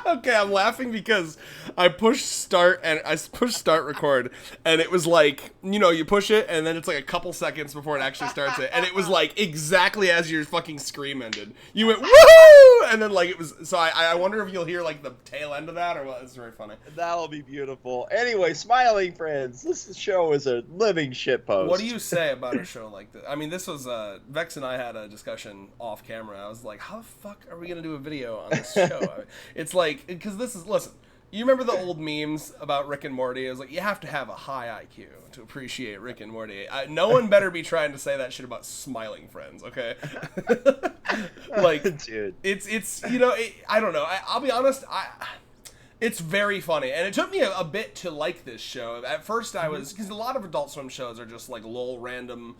Okay, I'm laughing because I pushed start record, and it was like, you push it and then it's like a couple seconds before it actually starts it, and it was like exactly as your fucking scream ended. You went woohoo, and then like it was. So I wonder if you'll hear like the tail end of that or what. It's very funny. That'll be beautiful. Anyway, smiling friends, this show is a living shitpost. What do you say about a show like this? I mean, this was Vex and I had a discussion off camera. I was like, how the fuck are we gonna do a video on this show? It's like, because listen, you remember the old memes about Rick and Morty? It was like, you have to have a high IQ to appreciate Rick and Morty. No one better be trying to say that shit about Smiling Friends, okay? Like, dude, it's I don't know. I'll be honest, it's very funny, and it took me a bit to like this show. At first, I was, because a lot of Adult Swim shows are just like lol, random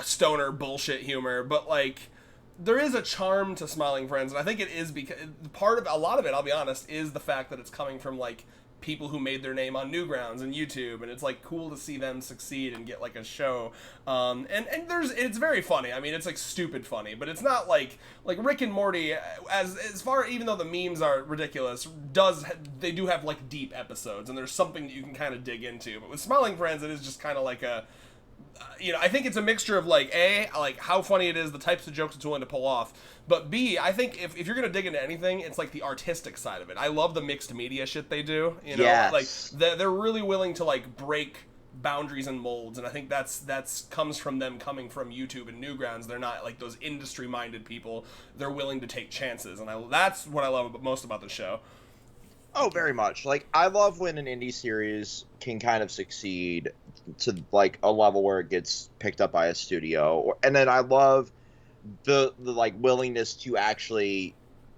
stoner bullshit humor, but like there is a charm to Smiling Friends, and I think it is because part of a lot of it, I'll be honest, is the fact that it's coming from like people who made their name on Newgrounds and YouTube, and it's like cool to see them succeed and get like a show. And it's very funny. I mean, it's like stupid funny, but it's not like Rick and Morty, as far, even though the memes are ridiculous, they do have like deep episodes, and there's something that you can kind of dig into. But with Smiling Friends, it is just kind of like a I think it's a mixture of like A, like how funny it is, the types of jokes it's willing to pull off, but B, I think if you're gonna dig into anything, it's like the artistic side of it. I love the mixed media shit they do. Yes. Like they're really willing to like break boundaries and molds, and I think that's comes from them coming from YouTube and Newgrounds. They're not like those industry minded people. They're willing to take chances, and that's what I love most about the show. Oh, very much. Like, I love when an indie series can kind of succeed to, like, a level where it gets picked up by a studio. And then I love the like, willingness to actually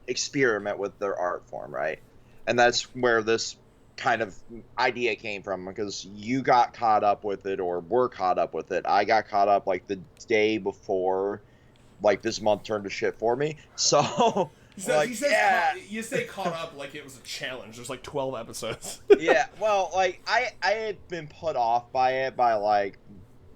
experiment with their art form, right? And that's where this kind of idea came from, because you got caught up with it, or were caught up with it. I got caught up, like, the day before, like, this month turned to shit for me. So... He says you say caught up like it was a challenge. There's like 12 episodes. Yeah, well, like, I had been put off by it by, like,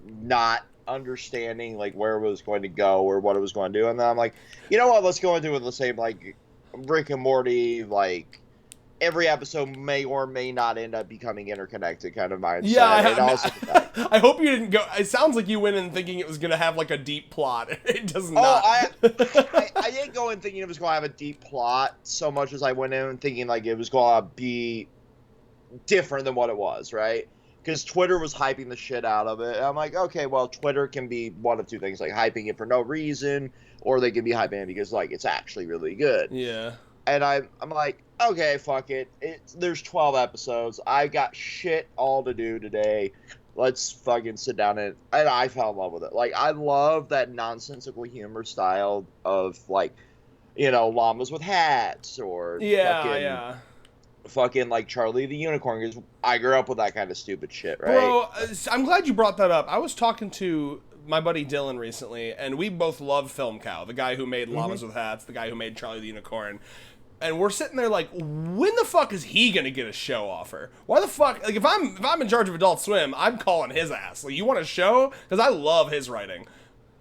not understanding, like, where it was going to go or what it was going to do. And then I'm like, you know what, let's go into it the same, like, Rick and Morty, like, every episode may or may not end up becoming interconnected kind of mindset. Yeah, I hope you didn't go. It sounds like you went in thinking it was going to have like a deep plot. It does not. I didn't go in thinking it was going to have a deep plot so much as I went in thinking like it was going to be different than what it was, right? Because Twitter was hyping the shit out of it. And I'm like, okay, well, Twitter can be one of two things, like hyping it for no reason, or they can be hyping it because like it's actually really good. Yeah. And I'm like, okay, fuck it. There's 12 episodes. I got shit all to do today. Let's fucking sit down and I fell in love with it. Like, I love that nonsensical humor style of, like, llamas with hats or fucking like Charlie the Unicorn, because I grew up with that kind of stupid shit, right? Bro, I'm glad you brought that up. I was talking to my buddy Dylan recently, and we both love Film Cow, the guy who made Llamas with Hats, the guy who made Charlie the Unicorn. And we're sitting there like, when the fuck is he gonna get a show offer? Why the fuck? Like, if I'm in charge of Adult Swim, I'm calling his ass. Like, you want a show? Because I love his writing.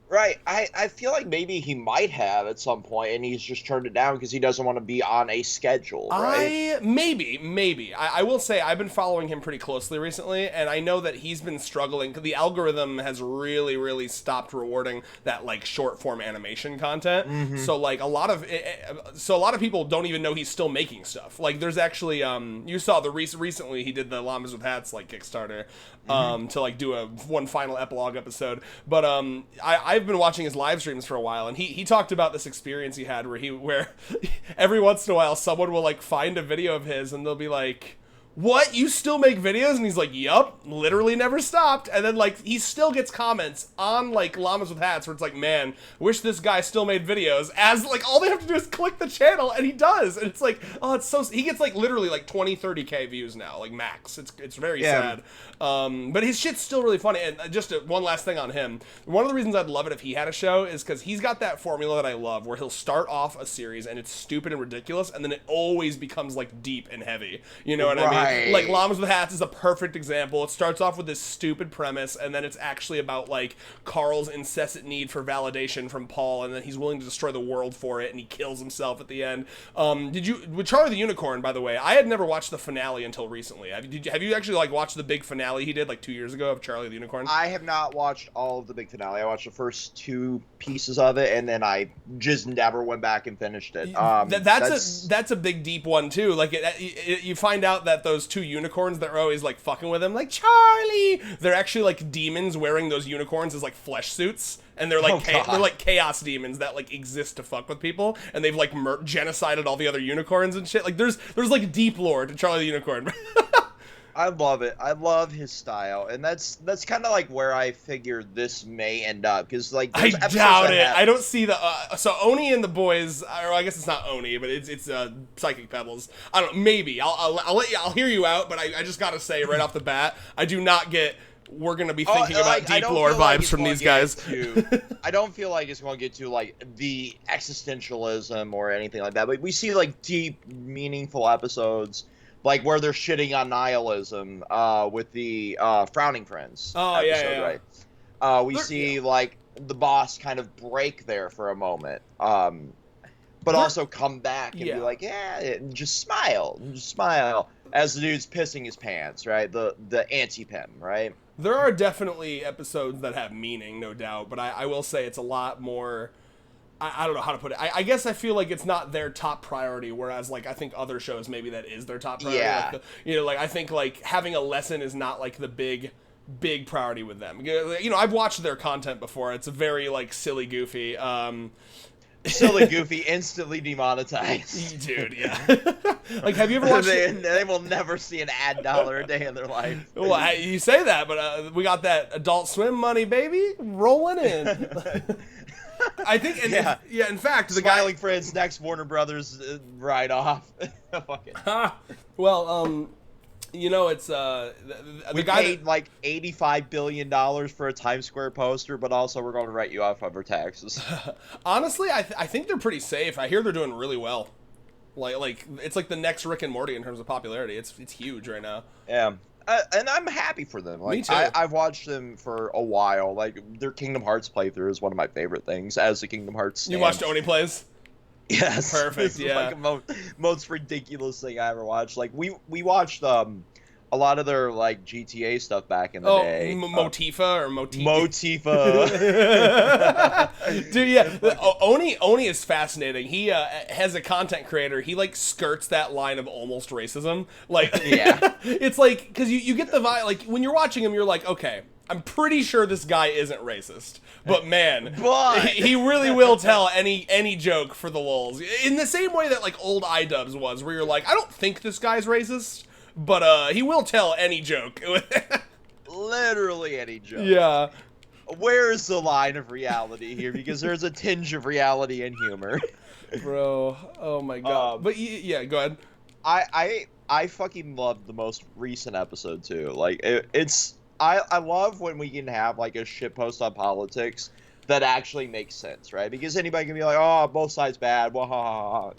Right. I feel like maybe he might have at some point, and he's just turned it down because he doesn't want to be on a schedule, right? Maybe. I will say I've been following him pretty closely recently, and I know that he's been struggling because the algorithm has really, really stopped rewarding that like short form animation content. Mm-hmm. So like a lot of people don't even know he's still making stuff. Like there's actually you saw recently he did the Llamas with Hats like Kickstarter to like do one final epilogue episode, but I've been watching his live streams for a while, and he talked about this experience he had where every once in a while someone will like find a video of his and they'll be like, what, you still make videos? And he's like, yup, literally never stopped. And then like he still gets comments on like Llamas with Hats where it's like, man, wish this guy still made videos, as like all they have to do is click the channel and he does. And it's like, oh, it's so, he gets like literally like 20-30K views now, like max. It's very sad. But his shit's still really funny. And just one last thing on him, one of the reasons I'd love it if he had a show is because he's got that formula that I love where he'll start off a series and it's stupid and ridiculous, and then it always becomes like deep and heavy, you know what I mean? Right. Llamas with Hats is a perfect example. It starts off with this stupid premise, and then it's actually about like Carl's incessant need for validation from Paul, and then he's willing to destroy the world for it, and he kills himself at the end. With Charlie the Unicorn, by the way, I had never watched the finale until recently. Have you actually like watched the big finale he did like 2 years ago of Charlie the Unicorn? I have not watched all of the big finale. I watched the first 2 pieces of it, and then I just never went back and finished it. That's a big deep one too. Like you find out that those 2 unicorns that are always like fucking with him, like Charlie, they're actually like demons wearing those unicorns as like flesh suits, and they're like they're like chaos demons that like exist to fuck with people, and they've like genocided all the other unicorns and shit. Like there's like deep lore to Charlie the Unicorn. I love it. I love his style, and that's kind of like where I figure this may end up, because like I doubt it. I don't see the so Oni and the boys, or I guess it's not Oni, but it's Psychic Pebbles. I don't know. Maybe I'll let you. I'll hear you out, but I just gotta say right off the bat, I do not get. We're gonna be thinking about deep lore vibes from these guys. I don't feel like it's going to get to like the existentialism or anything like that, but we see like deep, meaningful episodes. Like where they're shitting on nihilism with the Frowning Friends episode, right? We see like the boss kind of break there for a moment, but also come back and be like, and just smile as the dude's pissing his pants, right? The anti-pem, right? There are definitely episodes that have meaning, no doubt, but I will say it's a lot more. I don't know how to put it. I guess I feel like it's not their top priority, whereas like I think other shows maybe that is their top priority. Yeah. Like like I think like having a lesson is not like the big priority with them. I've watched their content before. It's very like silly, goofy. Silly, goofy, instantly demonetized. Dude, yeah. Like, have you ever watched... They will never see an ad dollar a day in their life. Well, you say that, but we got that Adult Swim money, baby, rolling in. I think, in fact, the Smiling Friends next Warner Brothers write-off. Fuck it. Well, it's we paid like $85 billion for a Times Square poster, but also we're going to write you off over taxes. Honestly, I think they're pretty safe. I hear they're doing really well. Like it's like the next Rick and Morty in terms of popularity. It's huge right now. Yeah. And I'm happy for them. Like, Me too. I've watched them for a while. Like, their Kingdom Hearts playthrough is one of my favorite things as a Kingdom Hearts stand. You watched Oni Plays? Yes. Perfect, yeah. Like the most ridiculous thing I ever watched. Like, we watched a lot of their, like, GTA stuff back in the day. Motifa or Motif? Motifa. Dude, yeah. Oni is fascinating. He has a content creator. He, like, skirts that line of almost racism. Like, yeah. It's like, because you get the vibe, like, when you're watching him, you're like, okay, I'm pretty sure this guy isn't racist. But, man, he really will tell any joke for the lulz. In the same way that, like, old iDubbbz was, where you're like, I don't think this guy's racist. But he will tell any joke. Literally any joke. Yeah. Where's the line of reality here? Because there's a tinge of reality and humor. Bro, oh my god. But yeah, go ahead. I fucking love the most recent episode too. Like I love when we can have like a shitpost on politics that actually makes sense, right? Because anybody can be like, oh, both sides bad, wah,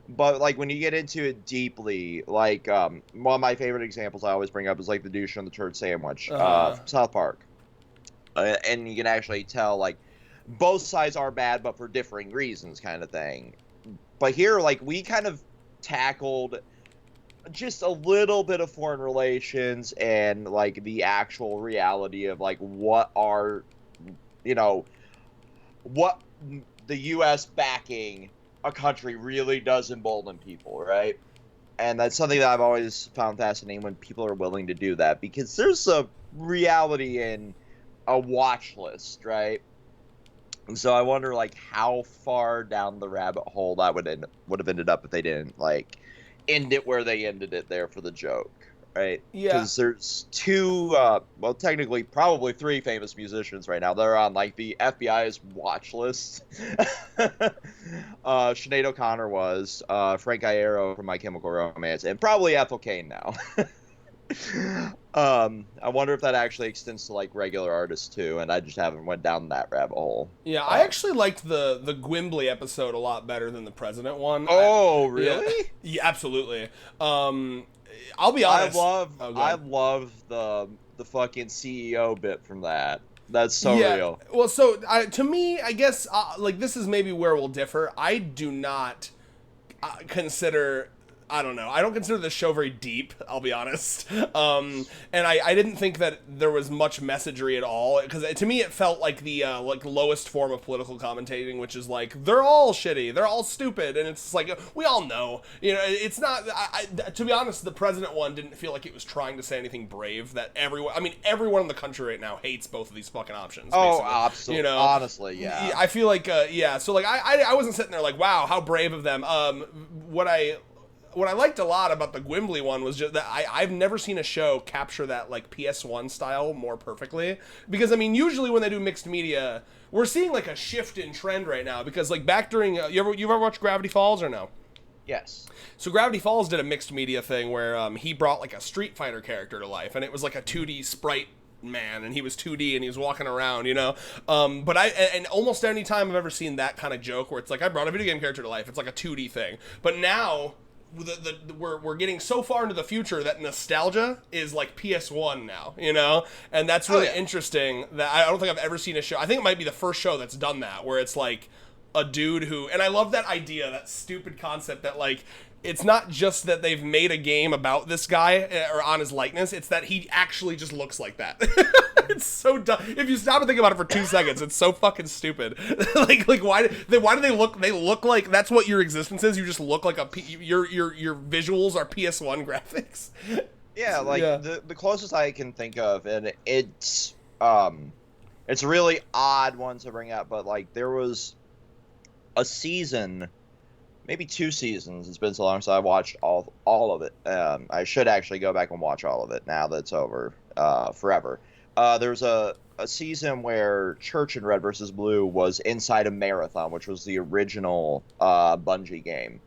But, like, when you get into it deeply, like, one of my favorite examples I always bring up is, like, the douche on the turd sandwich, South Park. And you can actually tell, like, both sides are bad, but for differing reasons kind of thing. But here, like, we kind of tackled just a little bit of foreign relations and, like, the actual reality of, like, what the U.S. backing a country really does embolden people, right? And that's something that I've always found fascinating when people are willing to do that, because there's a reality in a watch list, right? And so I wonder, like, how far down the rabbit hole that would have ended up if they didn't, like, end it where they ended it there for the joke, right? Yeah. Because there's technically probably 3 famous musicians right now that are on, like, the FBI's watch list. Sinead O'Connor was, Frank Iero from My Chemical Romance, and probably Ethel Cain now. I wonder if that actually extends to like regular artists too, and I just haven't went down that rabbit hole. Yeah, I actually liked the Gwimbly episode a lot better than the president one. Oh, Yeah, really? yeah, absolutely. I'll be honest. I love the fucking CEO bit from that. That's so Yeah. real. Well, so to me, I guess like this is maybe where we'll differ. I do not consider. I don't know. I don't consider this show very deep. I'll be honest. And I didn't think that there was much messagery at all, because to me it felt like the like lowest form of political commentating, which is like they're all shitty, they're all stupid, and it's like we all know. You know, it's not. To be honest, the president one didn't feel like it was trying to say anything brave. That everyone, I mean, everyone in the country right now hates both of these fucking options. Oh, basically. absolutely. You know, honestly, yeah. I feel like yeah. So like I wasn't sitting there like, wow, how brave of them. What I liked a lot about the Gwimbly one was just that I've never seen a show capture that like PS1 style more perfectly. Because I mean, usually when they do mixed media, we're seeing like a shift in trend right now. Because like back during you ever watched Gravity Falls or no? Yes. So Gravity Falls did a mixed media thing where he brought like a Street Fighter character to life, and it was like a 2D sprite man, and he was 2D and he was walking around, you know. But and almost any time I've ever seen that kind of joke where it's like I brought a video game character to life, it's like a 2D thing. But now we're getting so far into the future that nostalgia is like PS1 now, you know, and that's really interesting. That I don't think I've ever seen a show. I think it might be the first show that's done that, where it's like a dude who, and I love that idea, that stupid concept that like it's not just that they've made a game about this guy or on his likeness, it's that he actually just looks like that. It's so dumb. If you stop and think about it for 2 seconds, it's so fucking stupid. like why do they look? They look like that's what your existence is. You just look like your visuals are PS1 graphics. Yeah, like the closest I can think of, and it's a really odd one to bring up, but like there was a season, maybe 2 seasons. It's been so long since I watched all of it. I should actually go back and watch all of it now that it's over forever. There's a season where Church in Red vs. Blue was inside a Marathon, which was the original Bungie game,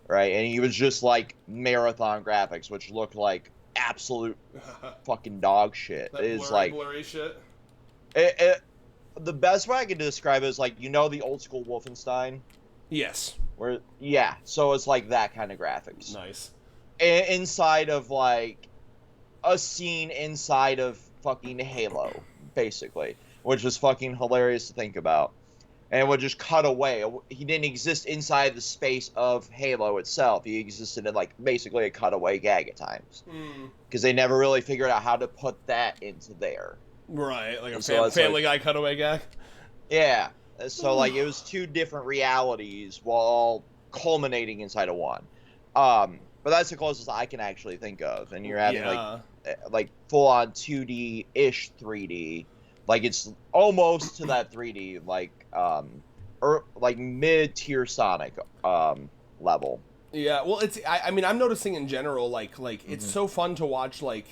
right? And he was just like Marathon graphics, which looked like absolute fucking dog shit. That It's like blurry shit. The best way I can describe it is like, you know, the old school Wolfenstein. Yes. So it's like that kind of graphics. Nice. Inside of like a scene inside of fucking Halo, basically, which was fucking hilarious to think about. And it would just cut away. He didn't exist inside the space of Halo itself. He existed in like basically a cutaway gag at times, because they never really figured out how to put that into there. Right, like a Family Guy cutaway gag. Yeah. So like it was 2 different realities while all culminating inside of one. But that's the closest I can actually think of. And you're having like full on 2D ish 3D, like it's almost to that 3D like mid tier Sonic level. Yeah, well, I mean, I'm noticing in general like it's so fun to watch like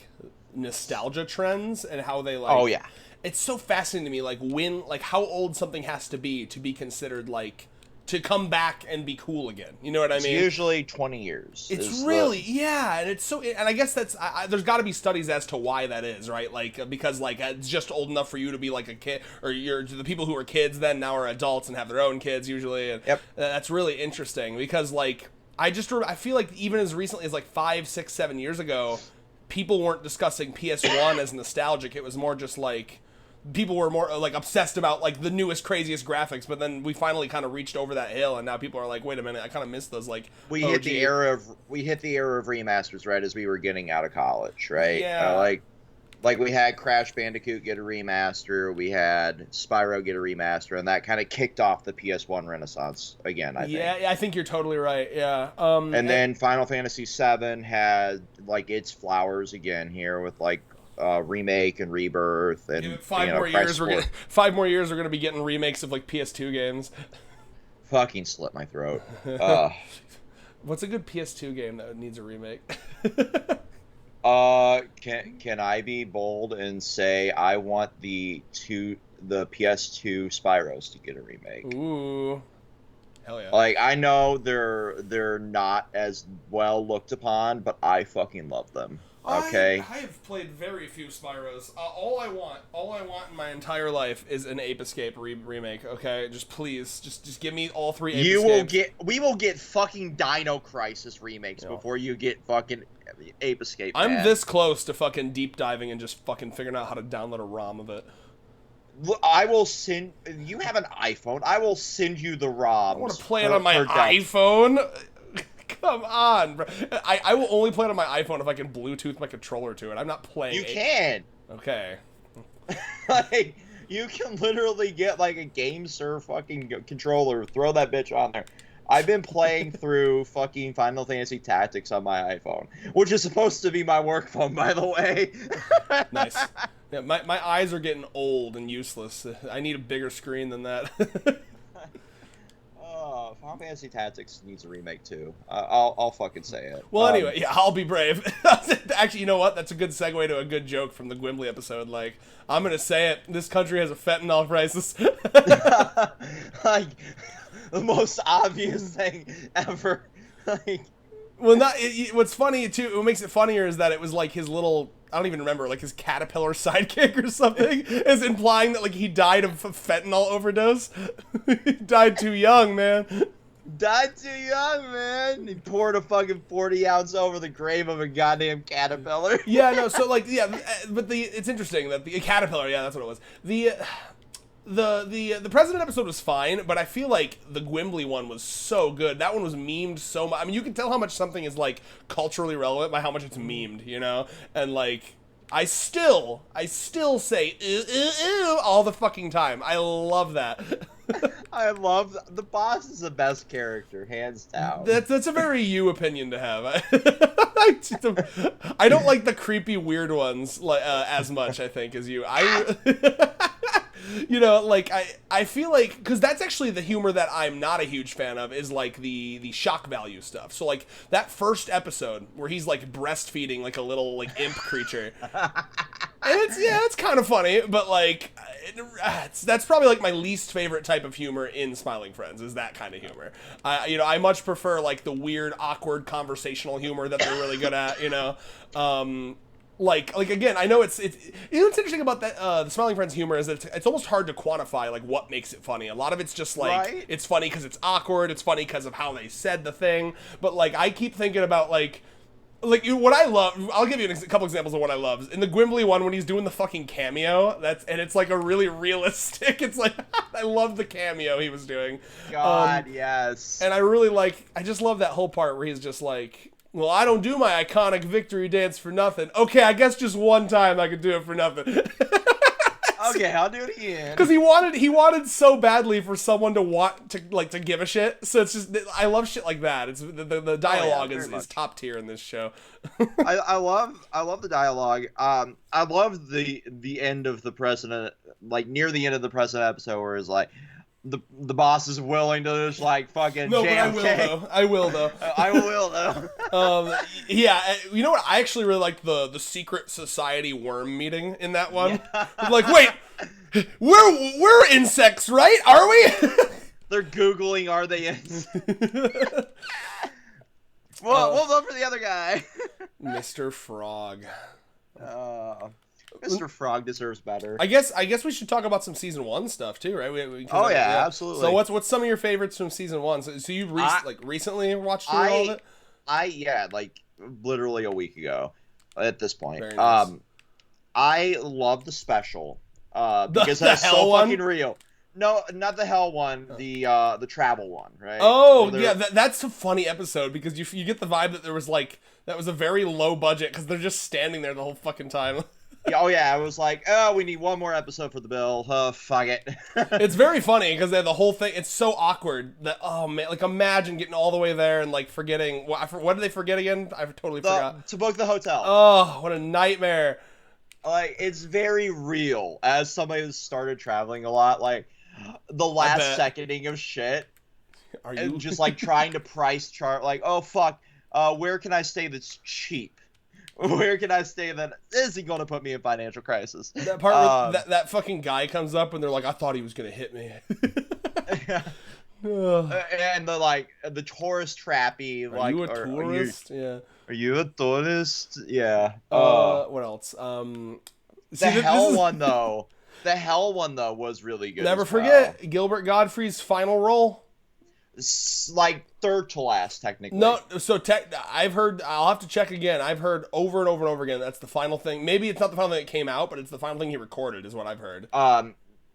nostalgia trends and how they like. Oh yeah. It's so fascinating to me, like how old something has to be considered like to come back and be cool again. You know what I mean? It's usually 20 years. It's really yeah, and it's so, and I guess that's there's got to be studies as to why that is, right? Like because like it's just old enough for you to be like a kid, or the people who were kids then now are adults and have their own kids usually, and that's really interesting because like I feel like even as recently as like 5, 6, 7 years ago, people weren't discussing PS1 as nostalgic. It was more just like people were more like obsessed about like the newest, craziest graphics, but then we finally kind of reached over that hill, and now people are like, wait a minute, I kind of missed those like we hit the era of remasters right as we were getting out of college, right? Yeah. Like we had Crash Bandicoot get a remaster, we had Spyro get a remaster, and that kind of kicked off the PS1 renaissance again, I think. Yeah, I think you're totally right. Yeah. And then Final Fantasy VII had like its flowers again here with like remake and rebirth, and 5 more years we're gonna be getting remakes of like PS2 games. Fucking slit my throat. What's a good PS2 game that needs a remake? Can I be bold and say I want the PS2 Spyros to get a remake? Ooh, hell yeah! Like I know they're not as well looked upon, but I fucking love them. Okay. I have played very few Spyros. All I want in my entire life is an Ape Escape remake. Okay, just please, just give me all 3 Ape Escapes. We will get fucking Dino Crisis remakes before you get fucking Ape Escape. Man. I'm this close to fucking deep diving and just fucking figuring out how to download a ROM of it. I will send. You have an iPhone. I will send you the ROMs. I want to play it on my iPhone. Come on, bro. I will only play it on my iPhone if I can Bluetooth my controller to it. I'm not playing. You can. Okay. Like, you can literally get like a GameSir fucking controller, throw that bitch on there. I've been playing through fucking Final Fantasy Tactics on my iPhone, which is supposed to be my work phone, by the way. Nice. Yeah, my eyes are getting old and useless. I need a bigger screen than that. Final Fantasy Tactics needs a remake too. I'll fucking say it. Well, anyway, yeah, I'll be brave. Actually, you know what? That's a good segue to a good joke from the Gimli episode. Like, I'm gonna say it. This country has a fentanyl crisis. Like, the most obvious thing ever. Like, well, what's funny too. What makes it funnier is that it was like his little. I don't even remember, like his caterpillar sidekick or something is implying that like he died of a fentanyl overdose. He died too young, man. Died too young, man. He poured a fucking 40 ounce over the grave of a goddamn caterpillar. Yeah, no, so like, yeah, but it's interesting that the caterpillar, yeah, that's what it was. The president episode was fine, but I feel like the Gimli one was so good. That one was memed so much. I mean, you can tell how much something is like culturally relevant by how much it's memed, you know? And like, I still say ew all the fucking time. I love that. I love the boss is the best character, hands down. That's a very you opinion to have. I don't like the creepy weird ones like as much, I think, as you. You know, like I feel like because that's actually the humor that I'm not a huge fan of is like the shock value stuff. So like that first episode where he's like breastfeeding like a little like imp creature. And it's kind of funny, but like that's probably like my least favorite type of humor in Smiling Friends is that kind of humor. I much prefer like the weird, awkward conversational humor that they're really good at. You know, like again, I know it's you know what's interesting about that the Smiling Friends humor is that it's almost hard to quantify like what makes it funny. A lot of it's just like right? It's funny because it's awkward. It's funny because of how they said the thing. But like I keep thinking about like what I love, I'll give you a couple examples of what I love. In the Gimli one, when he's doing the fucking cameo, and it's like a really realistic. It's like I love the cameo he was doing. God, yes. And I just love that whole part where he's just like, well, I don't do my iconic victory dance for nothing. Okay, I guess just one time I could do it for nothing. Okay, I'll do it again. Because he wanted so badly for someone to want to give a shit. So it's just I love shit like that. It's the dialogue is top tier in this show. I love the dialogue. I love the end of the president, like near the end of the president episode, where it's like the boss is willing to just like fucking. No, but I will though. I will though. Yeah, you know what? I actually really liked the secret society worm meeting in that one. Yeah. Like, wait, we're insects, right? Are we? They're Googling, are they insects? Well, we'll vote for the other guy. Mr. Frog. Mr. Frog deserves better. I guess we should talk about some season 1 stuff too, right? Yeah, absolutely. So what's some of your favorites from season 1? So you recently watched through all of it? Like literally a week ago at this point. Very nice. I love the special because the that's so one? fucking real. No, not the hell one. The travel one, right? Oh, yeah, that's a funny episode because you get the vibe that there was like that was a very low budget because they're just standing there the whole fucking time. Oh yeah, I was like, oh, we need one more episode for the bill. Fuck it. It's very funny because they have the whole thing. It's so awkward that man, like imagine getting all the way there and like forgetting what did they forget again? I totally forgot to book the hotel. Oh, what a nightmare! Like it's very real. As somebody who's started traveling a lot, like the last seconding of shit, and just like trying to price chart, like oh fuck, where can I stay that's cheap? Where can I stay that isn't going to put me in financial crisis? That part where that fucking guy comes up and they're like, I thought he was going to hit me. Yeah. And the tourist trappy, Are you a tourist? Yeah. Are you a tourist? Yeah. What else? The hell one though. The hell one though was really good. Never as forget well. Gilbert Gottfried's final role. It's like third to last, technically. No, so I've heard. I'll have to check again. I've heard over and over and over again. That's the final thing. Maybe it's not the final thing that came out, but it's the final thing he recorded, is what I've heard.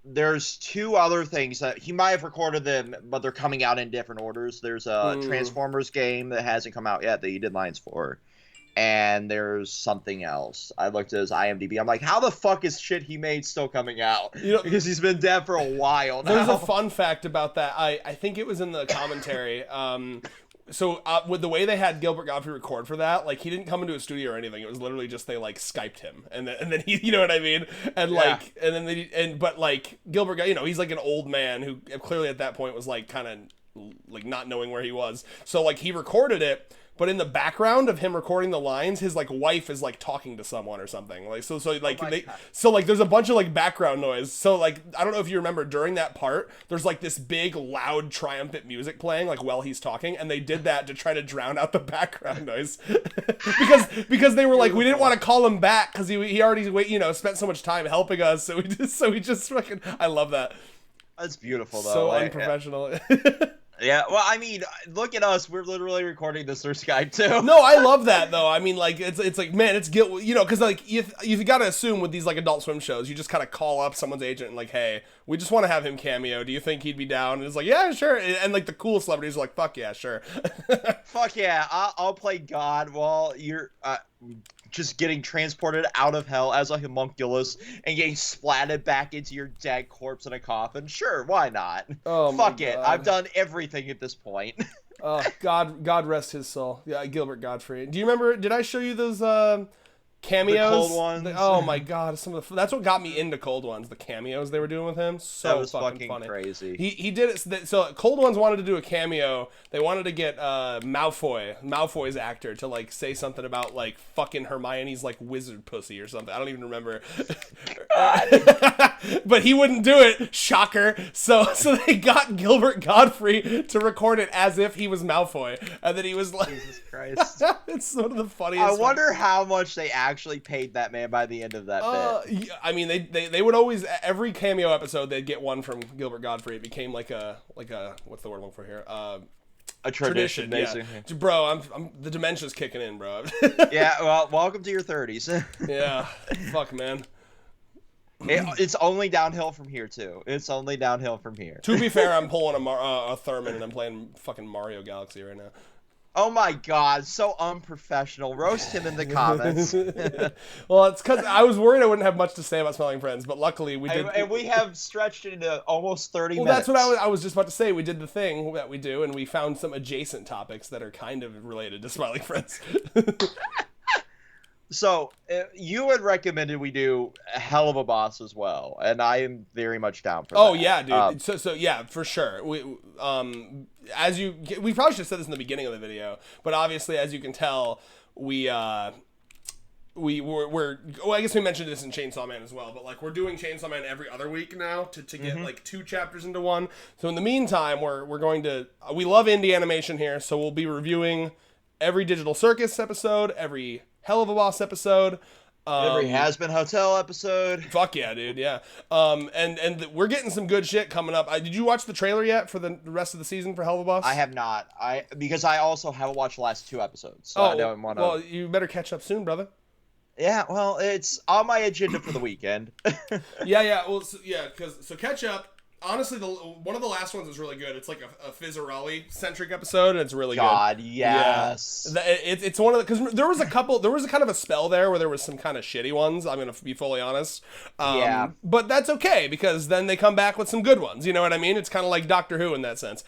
There's two other things that he might have recorded them, but they're coming out in different orders. There's a Transformers game that hasn't come out yet that he did lines for. And there's something else. I looked at his IMDb. I'm like, how the fuck is shit he made still coming out? Because he's been dead for a while now. There's a fun fact about that. I think it was in the commentary. So with the way they had Gilbert Gottfried record for that, like, he didn't come into a studio or anything. It was literally just they like Skyped him, and then he, you know what I mean? And like, yeah. And then but like Gilbert, he's like an old man who clearly at that point was like kind of like not knowing where he was. So like he recorded it. But in the background of him recording the lines, his like wife is like talking to someone or something. Like so like there's a bunch of like background noise. So like I don't know if you remember during that part, there's like this big loud triumphant music playing like while he's talking, and they did that to try to drown out the background noise because they were like, we didn't want to call him back because he already spent so much time helping us. So we just fucking, I love that. That's beautiful though. So unprofessional. Yeah, well, I mean, look at us. We're literally recording this through Skype, too. No, I love that, though. I mean, like, it's like, man, it's guilt, because, like, you've got to assume with these, like, Adult Swim shows, you just kind of call up someone's agent and, like, hey, we just want to have him cameo. Do you think he'd be down? And it's like, yeah, sure. And like, the cool celebrities are like, fuck yeah, sure. Fuck yeah, I'll play God while you're just getting transported out of hell as a homunculus and getting splatted back into your dead corpse in a coffin. Sure, why not? Oh, fuck it. I've done everything at this point. God rest his soul. Yeah, Gilbert Gottfried. Do you remember? Did I show you those cameos? The cold ones. Oh my god, that's what got me into Cold Ones. The cameos they were doing with him. So that was fucking funny. Crazy. He did it. So Cold Ones wanted to do a cameo. They wanted to get Malfoy's actor to like say something about like fucking Hermione's like wizard pussy or something. I don't even remember. But he wouldn't do it. Shocker. So they got Gilbert Gottfried to record it as if he was Malfoy, and then he was like, Jesus Christ. It's one of the funniest. I wonder how much they actually paid that man by the end of that bit. I mean, they would always, every cameo episode they'd get one from Gilbert Gottfried. It became like a what's the word I'm looking for here? A tradition, basically. Yeah. Bro, I'm the dementia's kicking in, bro. Yeah, well, welcome to your 30s. Yeah, fuck, man. It's only downhill from here too. It's only downhill from here. To be fair, I'm pulling a Thurman and I'm playing fucking Mario Galaxy right now. Oh my god, so unprofessional. Roast him in the comments. Well, it's because I was worried I wouldn't have much to say about Smelling Friends, but luckily we did. And we have stretched it into almost 30 minutes. Well, that's what I was just about to say. We did the thing that we do, and we found some adjacent topics that are kind of related to Smelling Friends. So, you had recommended we do a Hell of a Boss as well, and I am very much down for that. Oh, yeah, dude. So yeah, for sure. We probably should have said this in the beginning of the video, but obviously, as you can tell, we're well, I guess we mentioned this in Chainsaw Man as well, but like we're doing Chainsaw Man every other week now to get like 2 chapters into one. So in the meantime, we're going to we love indie animation here, so we'll be reviewing every Digital Circus episode, every Hell of a Boss episode, every Has Been Hotel episode. Fuck yeah, dude, yeah. And we're getting some good shit coming up. Did you watch the trailer yet for the rest of the season for Hell of a Boss? I have not. Because I also haven't watched the last 2 episodes, so I don't want to. Well, you better catch up soon, brother. Yeah, well, it's on my agenda for the weekend. Yeah. Well, so catch up. Honestly, one of the last ones is really good. It's like a Fizzarelli-centric episode, and it's really good. God, yes. Yeah. It's one of the... Because there was a kind of a spell there where there was some kind of shitty ones, I'm going to be fully honest. Yeah. But that's okay, because then they come back with some good ones, you know what I mean? It's kind of like Doctor Who in that sense.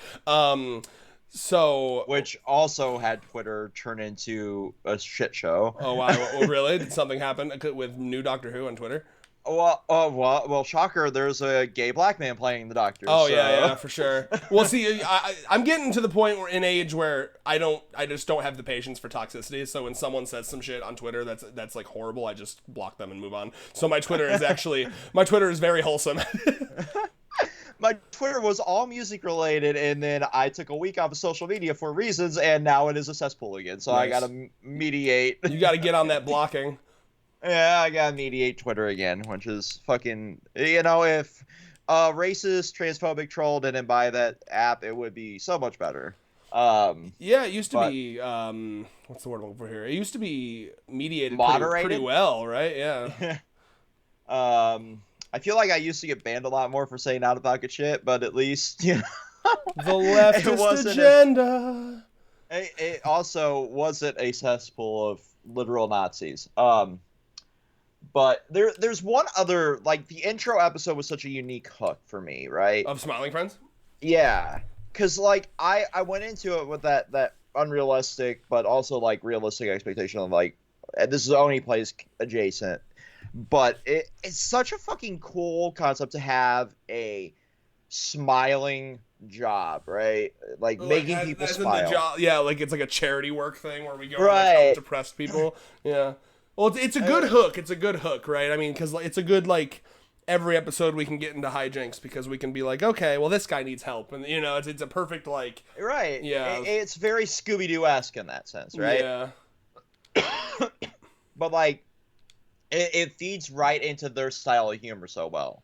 Which also had Twitter turn into a shit show. Oh, wow. Well, really? Did something happen with new Doctor Who on Twitter? Well, shocker, there's a gay black man playing the Doctor. Oh, so. Yeah, for sure. Well, see, I'm getting to the point in age where I just don't have the patience for toxicity, so when someone says some shit on Twitter that's like horrible, I just block them and move on. So my Twitter is very wholesome. my Twitter was all music related, and then I took a week off of social media for reasons, and now it is a cesspool again. So I Nice. gotta mediate. You got to get on that blocking. Yeah, I gotta mediate Twitter again, which is fucking. You know, if racist, transphobic troll didn't buy that app, it would be so much better. Yeah, it used to But be what's the word I'm looking for here? It used to be mediated pretty moderated. well, right? Yeah. I feel like I used to get banned a lot more for saying out of pocket shit, but at least you know, The leftist agenda. It also wasn't a cesspool of literal Nazis. But there's one other, like, the intro episode was such a unique hook for me, right? Of Smiling Friends? Yeah, because like I went into it with that unrealistic but also like realistic expectation of like this is only place adjacent, but it's such a fucking cool concept to have a smiling job, right? Like making people as smile. in the job, yeah, like it's like a charity work thing where we go and Right. help depressed people. Yeah. Well, it's a good hook. It's a good hook, right? I mean, because it's a good, like, every episode we can get into hijinks because we can be like, okay, well, this guy needs help. And, you know, it's a perfect, like... Right. Yeah. It's very Scooby-Doo-esque in that sense, right? Yeah. But, like, it feeds right into their style of humor so well.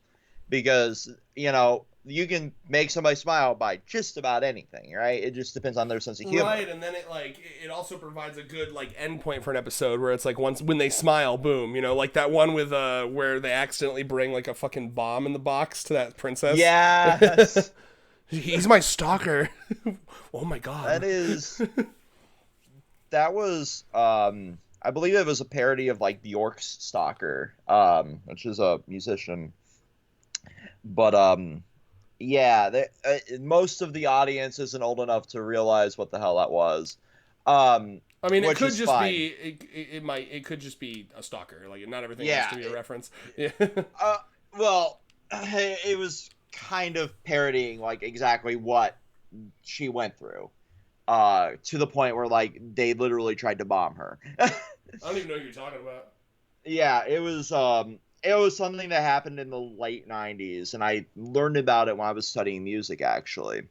Because, you know, you can make somebody smile by just about anything, right? It just depends on their sense of humor. Right, and then it also provides a good, like, end point for an episode where it's like when they smile, boom, you know, like that one with where they accidentally bring like a fucking bomb in the box to that princess. Yes. He's my stalker. Oh my god. That was I believe it was a parody of like Bjork's Stalker, which is a musician. But yeah, most of the audience isn't old enough to realize what the hell that was. I mean, it which could is just fine. be it could just be a stalker. Like, not everything Yeah, has to be a reference. Yeah. Well, it was kind of parodying like exactly what she went through, to the point where like they literally tried to bomb her. I don't even know what you're talking about. Yeah, it was something that happened in the late 90s, and I learned about it when I was studying music, actually.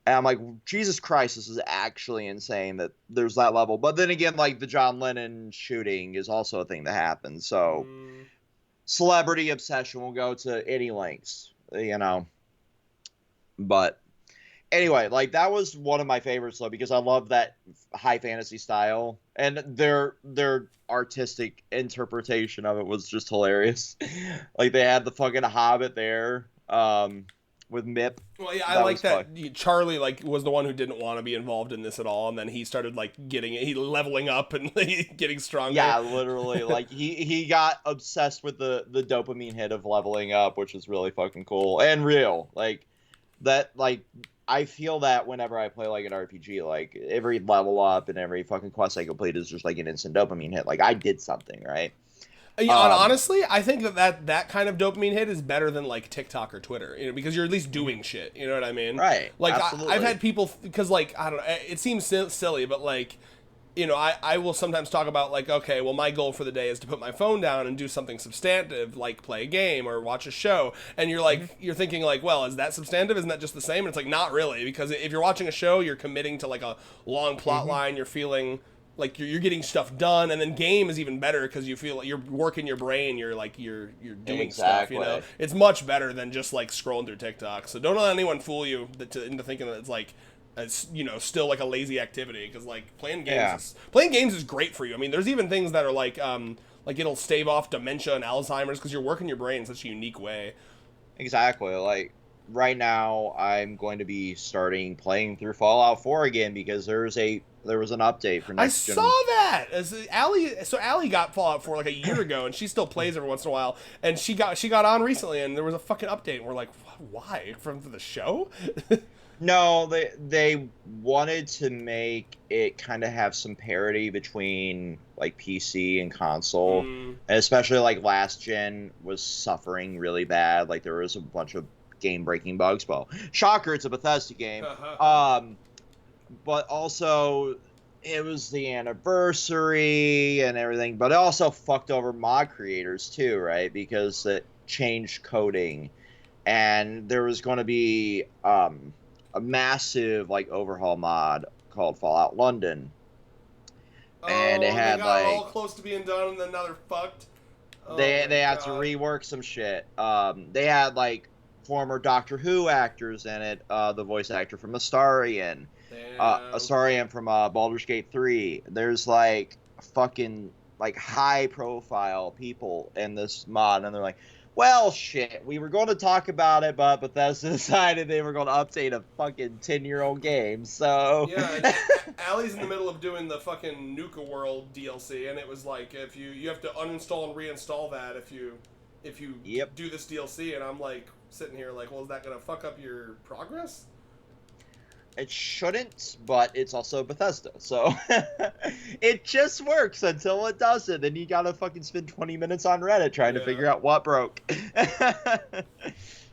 And I'm like, Jesus Christ, this is actually insane that there's that level. But then again, like, the John Lennon shooting is also a thing that happened. So, celebrity obsession will go to any lengths, you know. But anyway, like, that was one of my favorites, though, because I love that high fantasy style. And their artistic interpretation of it was just hilarious. Like, they had the fucking Hobbit there, with Mip. Well, yeah, I like that Charlie like was the one who didn't want to be involved in this at all, and then he started like he leveling up and getting stronger. Yeah, literally, like he got obsessed with the dopamine hit of leveling up, which is really fucking cool and real. Like that, like I feel that whenever I play like an RPG, like every level up and every fucking quest I complete is just like an instant dopamine hit. Like I did something, right? Yeah, honestly, I think that kind of dopamine hit is better than like TikTok or Twitter, you know, because you're at least doing shit. You know what I mean? Right. Like absolutely. I've had people because like I don't know, it seems silly, but like, you know, I will sometimes talk about like, okay, well, my goal for the day is to put my phone down and do something substantive, like play a game or watch a show. And you're like, you're thinking like, well, is that substantive? Isn't that just the same? And it's like, not really, because if you're watching a show, you're committing to like a long plot line. You're feeling like you're getting stuff done, and then game is even better because you feel like you're working your brain. You're like you're doing stuff. You know, it's much better than just like scrolling through TikTok. So don't let anyone fool you into thinking that it's like, it's, you know, still like a lazy activity, because like playing games is great for you. I mean, there's even things that are like it'll stave off dementia and Alzheimer's because you're working your brain in such a unique way. Exactly. Like right now, I'm going to be starting playing through Fallout 4 again because there was an update for next gen. I saw that. Allie got Fallout 4 like a year ago, and she still plays every once in a while. And she got on recently, and there was a fucking update. And we're like, why? From the show? No, they wanted to make it kind of have some parity between like PC and console, and especially like last gen was suffering really bad. Like there was a bunch of game-breaking bugs. Well, shocker, it's a Bethesda game. But also it was the anniversary and everything, but it also fucked over mod creators too, right? Because it changed coding and there was going to be a massive like overhaul mod called Fallout London, and it Oh, they had got all like close to being done, and then now they're fucked. Oh they my had to god. rework some shit. They had like former Doctor Who actors in it, the voice actor from Astarion, Damn. Astarion from Baldur's Gate 3. There's like fucking like high profile people in this mod, and they're like, well, shit, we were going to talk about it, but Bethesda decided they were going to update a fucking 10-year-old game, so. Yeah, and Allie's in the middle of doing the fucking Nuka World DLC, and it was like if you have to uninstall and reinstall that if you Yep. do this DLC, and I'm like sitting here like, well, is that gonna fuck up your progress? It shouldn't, but it's also Bethesda, so it just works until it doesn't. Then you gotta fucking spend 20 minutes on Reddit trying to Yeah. figure out what broke. Is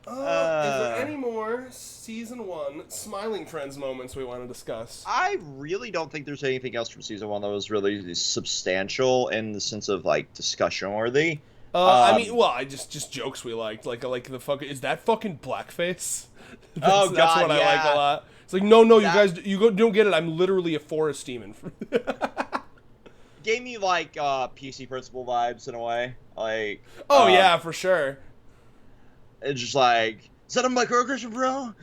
there any more season 1 smiling friends moments we want to discuss? I really don't think there's anything else from season 1 that was really substantial in the sense of like discussion worthy. I mean, well, I just jokes we liked, like the fucking is that fucking blackface? God, that's what I like yeah. a lot. It's like, no, you guys, don't get it. I'm literally a forest demon. Gave me like PC Principal vibes in a way. Like, oh yeah, for sure. it's just like, is that a microaggression, bro?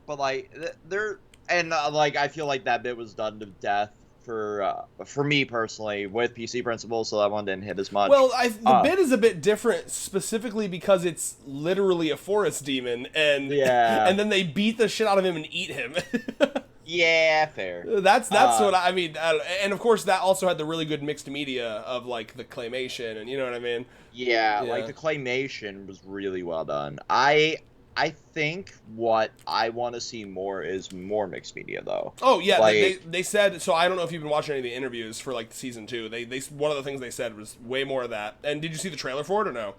But like they're and like I feel like that bit was done to death for me personally with PC Principal, so that one didn't hit as much. Well, the bit is a bit different specifically because it's literally a forest demon, and Yeah. and then they beat the shit out of him and eat him. Yeah, fair. That's what I mean, and of course that also had the really good mixed media of like the claymation, and you know what I mean. Yeah, Yeah. like the claymation was really well done. I think what I want to see more is more mixed media though. Oh yeah, Like- they said so. I don't know if you've been watching any of the interviews for like season 2. They one of the things they said was way more of that. And did you see the trailer for it or no?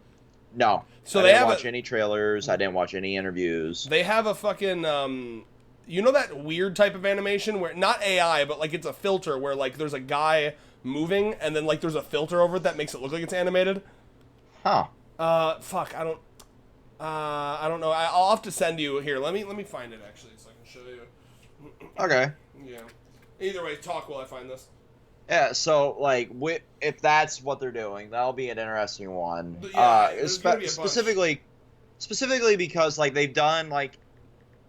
No. So I they didn't have watch any trailers. I didn't watch any interviews. They have a fucking you know that weird type of animation where not AI, but like it's a filter where like there's a guy moving and then like there's a filter over it that makes it look like it's animated. Huh. Fuck, I don't know. I'll have to send you here. Let me find it actually so I can show you. Okay. Yeah. Either way, talk while I find this. Yeah, so like if that's what they're doing, that'll be an interesting one. Yeah, there's gonna be a bunch. Specifically because like they've done like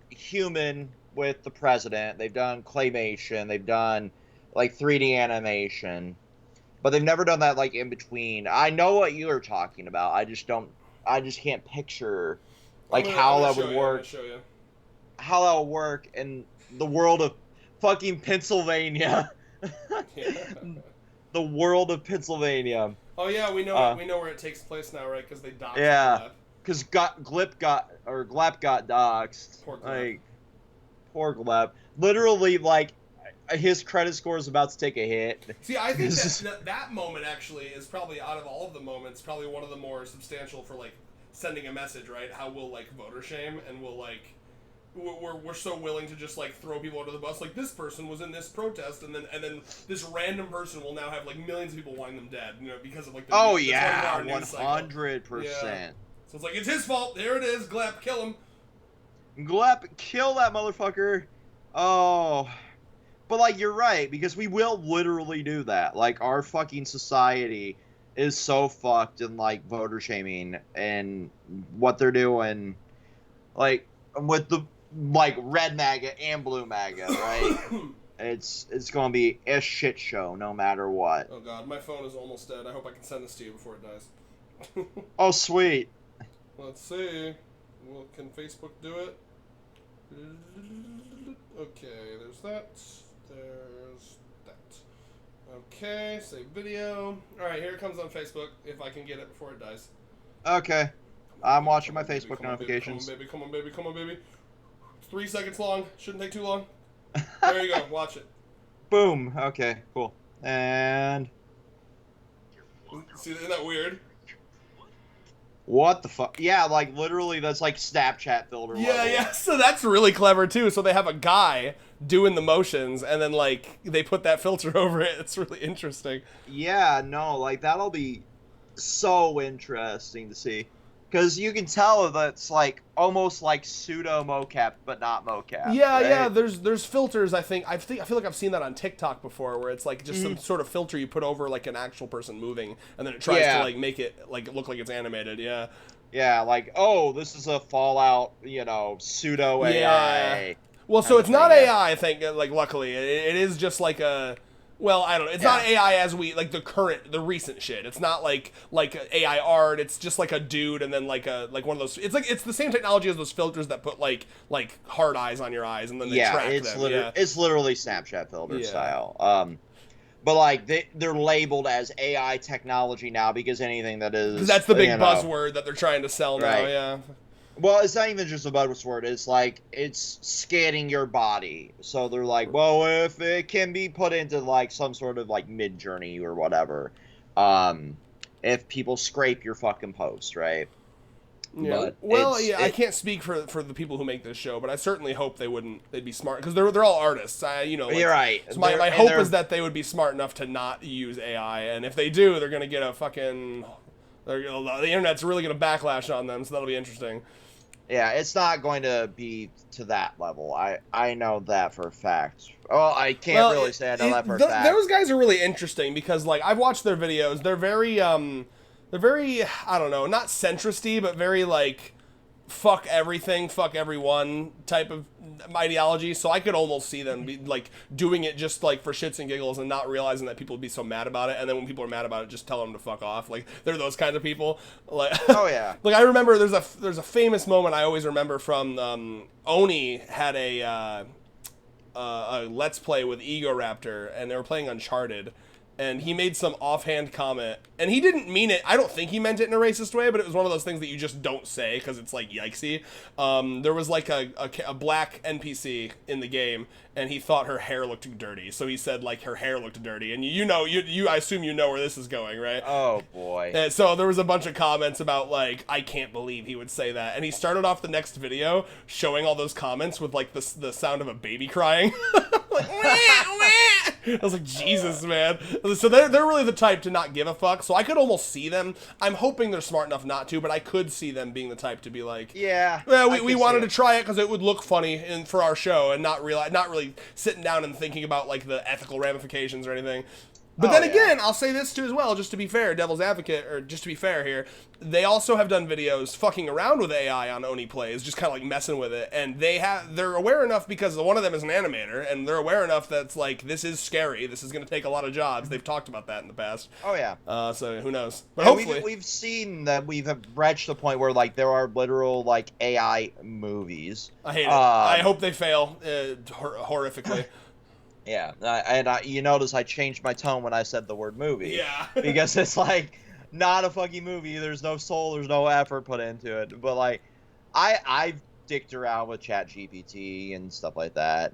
human with the president, they've done claymation, they've done like 3D animation, but they've never done that like in between. I know what you're talking about. I just can't picture like how that would work. How that would work in the world of fucking Pennsylvania. Yeah. The world of Pennsylvania. Oh yeah, we know where it takes place now, right? Because they doxed Yeah. Gleb. Because Glep got doxxed. Poor Gleb. Like, poor Glep. Literally, like, his credit score is about to take a hit. See, I think that moment actually is probably out of all of the moments, probably one of the more substantial for like sending a message, right? How we'll like voter shame and we'll like we're so willing to just like throw people under the bus. Like this person was in this protest, and then this random person will now have like millions of people wanting them dead, you know, because of like the Oh the yeah, 24-hour news cycle. 100%. So it's like it's his fault. There it is. Glep, kill him. Glep, kill that motherfucker. Oh. But, like, you're right, because we will literally do that. Like, our fucking society is so fucked in, like, voter shaming and what they're doing, like, with the, like, red MAGA and blue MAGA, right? It's going to be a shit show no matter what. Oh, God. My phone is almost dead. I hope I can send this to you before it dies. Oh, sweet. Let's see. Well, can Facebook do it? Okay, there's that. There's that. Okay, save video. Alright, here it comes on Facebook, if I can get it before it dies. Okay. I'm watching my Facebook notifications. Come on, baby, come on, baby, come on, baby. It's 3 seconds long. Shouldn't take too long. There you go, watch it. Boom. Okay, cool. And... See, isn't that weird? what the fuck? Yeah, like, literally, that's like Snapchat filter Yeah, level. yeah, so that's really clever, too. So they have a guy doing the motions, and then, like, they put that filter over it. It's really interesting. Yeah, no, like, that'll be so interesting to see. because you can tell that it's like almost like pseudo mocap, but not mocap. Yeah, right? yeah. There's filters. I feel like I've seen that on TikTok before, where it's like just some sort of filter you put over like an actual person moving, and then it tries to like make it like look like it's animated. Yeah. Yeah, like, oh, this is a Fallout, pseudo AI. Well, so it's thing, not yeah. AI. I think, like, luckily, it is just like a. Well, I don't know. It's not AI as we like the recent shit. It's not like AI art. It's just like a dude and then like one of those. It's the same technology as those filters that put like hard eyes on your eyes and then they track them. It's literally Snapchat filter style. But like they're labeled as AI technology now because anything that is, because that's the big buzzword that they're trying to sell now. Right. Yeah. Well, it's not even just a buzzword. It's like it's scanning your body. So they're like, well, if it can be put into like some sort of like Mid-Journey or whatever, if people scrape your fucking post, right? Yeah. But well, I can't speak for the people who make this show, but I certainly hope they'd be smart because they're all artists. You're right. So my hope is that they would be smart enough to not use AI, and if they do, they're gonna get a fucking. The internet's really gonna backlash on them, so that'll be interesting. Yeah, it's not going to be to that level. I know that for a fact. Well, I can't really say I know that for a fact. Those guys are really interesting because, like, I've watched their videos. They're very, I don't know, not centristy, but very, like, fuck everything, fuck everyone type of ideology. So I could almost see them be, like, doing it just, like, for shits and giggles and not realizing that people would be so mad about it. And then when people are mad about it, just tell them to fuck off. Like, they're those kinds of people. Like, oh, yeah. Like, I remember there's a famous moment I always remember from, Oni had a Let's Play with Egoraptor, and they were playing Uncharted. And he made some offhand comment, and he didn't mean it. I don't think he meant it in a racist way, but it was one of those things that you just don't say because it's like yikesy. There was like a black NPC in the game, and he thought her hair looked dirty, so he said like her hair looked dirty. And I assume you know where this is going, right? Oh boy. And so there was a bunch of comments about like, I can't believe he would say that, and he started off the next video showing all those comments with like the sound of a baby crying. Like, wah, wah. I was like, Jesus, man. So they're really the type to not give a fuck. So I could almost see them. I'm hoping they're smart enough not to, but I could see them being the type to be like, yeah, well, we wanted to try it because it would look funny for our show, and not really sitting down and thinking about like the ethical ramifications or anything. But then again, I'll say this too as well, just to be fair, devil's advocate, or just to be fair here, they also have done videos fucking around with AI on Oni Plays, just kind of like messing with it, and they're aware enough because one of them is an animator, and they're aware enough that's like, this is scary, this is going to take a lot of jobs. They've talked about that in the past. Oh yeah. So who knows? But hopefully we've seen that we've reached the point where like there are literal like AI movies. I hate it. I hope they fail horrifically. Yeah, and you notice I changed my tone when I said the word movie. Yeah. Because it's like not a fucking movie. There's no soul. There's no effort put into it. But like, I've dicked around with ChatGPT and stuff like that,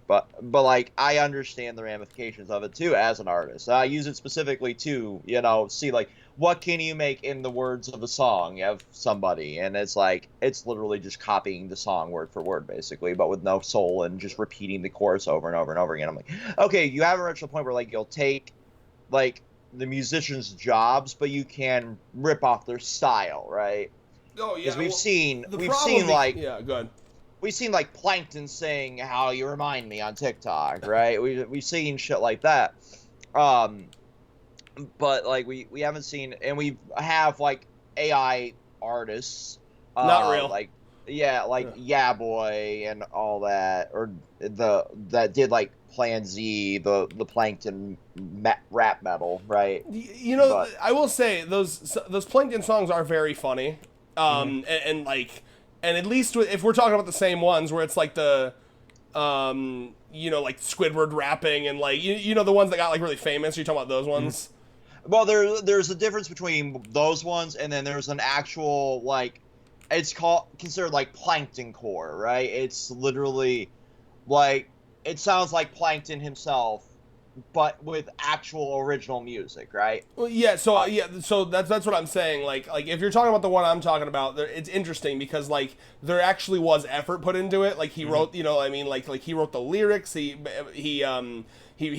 But like, I understand the ramifications of it too as an artist. I use it specifically to see like, what can you make in the words of a song of somebody, and it's like it's literally just copying the song word for word basically, but with no soul and just repeating the chorus over and over and over again. I'm like, okay, you haven't reached the point where like you'll take like the musicians' jobs, but you can rip off their style, right? Oh yeah. Because we've seen like Plankton saying "How you remind me" on TikTok, right? We've seen shit like that. But like we haven't seen, and we have like AI artists, not real, like Yeah Boy and all that, or that did like Plan Z, the Plankton rap metal, right? I will say those Plankton songs are very funny, and at least if we're talking about the same ones where it's like the like Squidward rapping and like the ones that got like really famous. Are you talking about those ones? Well, there's a difference between those ones, and then there's an actual like, it's considered like Plankton core, right? It's literally like, it sounds like Plankton himself but with actual original music, right? Well, so that's what I'm saying. Like if you're talking about the one I'm talking about, it's interesting because like there actually was effort put into it. Like he wrote, I mean, like he wrote the lyrics. He